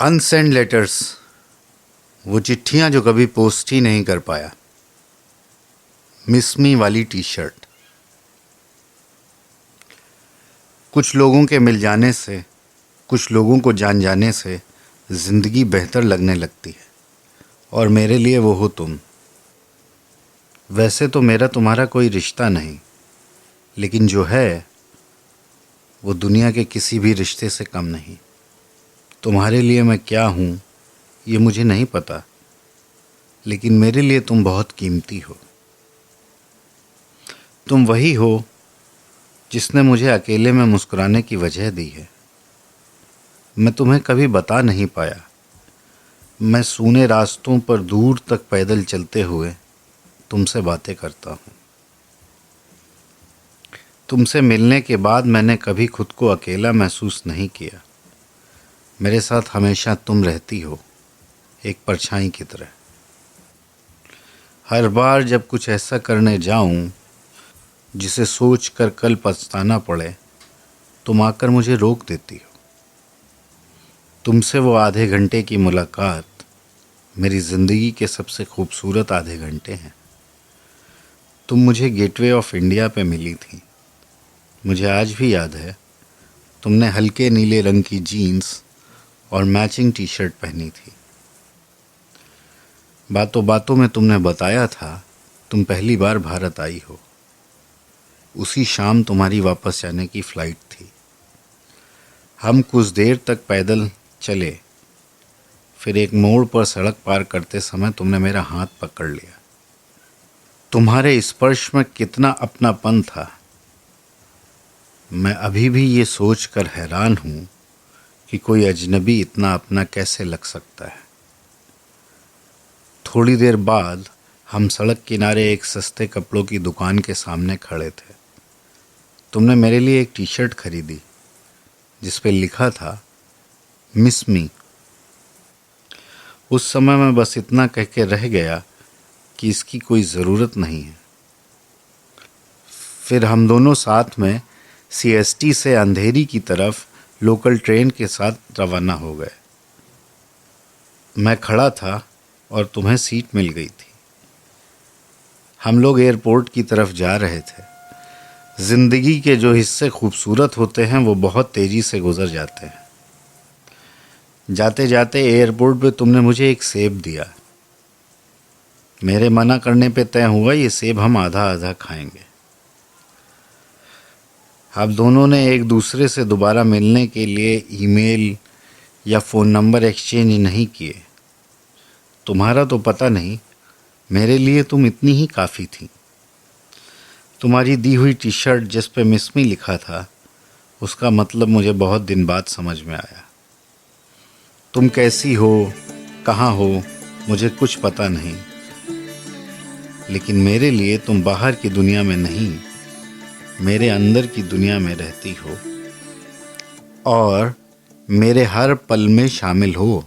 Unsent letters, वो चिट्ठियां जो कभी पोस्ट ही नहीं कर पाया। मिस मी वाली टी शर्ट। कुछ लोगों के मिल जाने से, कुछ लोगों को जान जाने से ज़िंदगी बेहतर लगने लगती है, और मेरे लिए वो हो तुम। वैसे तो मेरा तुम्हारा कोई रिश्ता नहीं, लेकिन जो है वो दुनिया के किसी भी रिश्ते से कम नहीं। तुम्हारे लिए मैं क्या हूँ ये मुझे नहीं पता, लेकिन मेरे लिए तुम बहुत कीमती हो। तुम वही हो जिसने मुझे अकेले में मुस्कुराने की वजह दी है। मैं तुम्हें कभी बता नहीं पाया। मैं सूने रास्तों पर दूर तक पैदल चलते हुए तुमसे बातें करता हूँ। तुमसे मिलने के बाद मैंने कभी खुद को अकेला महसूस नहीं किया। मेरे साथ हमेशा तुम रहती हो, एक परछाई की तरह। हर बार जब कुछ ऐसा करने जाऊं जिसे सोचकर कल पछताना पड़े, तुम आकर मुझे रोक देती हो। तुमसे वो आधे घंटे की मुलाकात मेरी ज़िंदगी के सबसे खूबसूरत आधे घंटे हैं। तुम मुझे गेटवे ऑफ इंडिया पे मिली थी। मुझे आज भी याद है, तुमने हल्के नीले रंग की जीन्स और मैचिंग टी शर्ट पहनी थी। बातों बातों में तुमने बताया था तुम पहली बार भारत आई हो। उसी शाम तुम्हारी वापस जाने की फ़्लाइट थी। हम कुछ देर तक पैदल चले, फिर एक मोड़ पर सड़क पार करते समय तुमने मेरा हाथ पकड़ लिया। तुम्हारे स्पर्श में कितना अपनापन था। मैं अभी भी ये सोचकर हैरान हूँ कि कोई अजनबी इतना अपना कैसे लग सकता है। थोड़ी देर बाद हम सड़क किनारे एक सस्ते कपड़ों की दुकान के सामने खड़े थे। तुमने मेरे लिए एक टी शर्ट खरीदी जिस पे लिखा था मिस मी। उस समय मैं बस इतना कह के रह गया कि इसकी कोई ज़रूरत नहीं है। फिर हम दोनों साथ में CST से अंधेरी की तरफ लोकल ट्रेन के साथ रवाना हो गए। मैं खड़ा था और तुम्हें सीट मिल गई थी। हम लोग एयरपोर्ट की तरफ जा रहे थे। ज़िंदगी के जो हिस्से खूबसूरत होते हैं वो बहुत तेज़ी से गुजर जाते हैं। जाते जाते एयरपोर्ट पे तुमने मुझे एक सेब दिया। मेरे मना करने पे तय हुआ ये सेब हम आधा आधा खाएंगे। आप दोनों ने एक दूसरे से दोबारा मिलने के लिए ईमेल या फ़ोन नंबर एक्सचेंज नहीं किए। तुम्हारा तो पता नहीं, मेरे लिए तुम इतनी ही काफ़ी थी। तुम्हारी दी हुई टी शर्ट जिस पे मिस मी लिखा था, उसका मतलब मुझे बहुत दिन बाद समझ में आया। तुम कैसी हो, कहाँ हो, मुझे कुछ पता नहीं, लेकिन मेरे लिए तुम बाहर की दुनिया में नहीं, मेरे अंदर की दुनिया में रहती हो और मेरे हर पल में शामिल हो।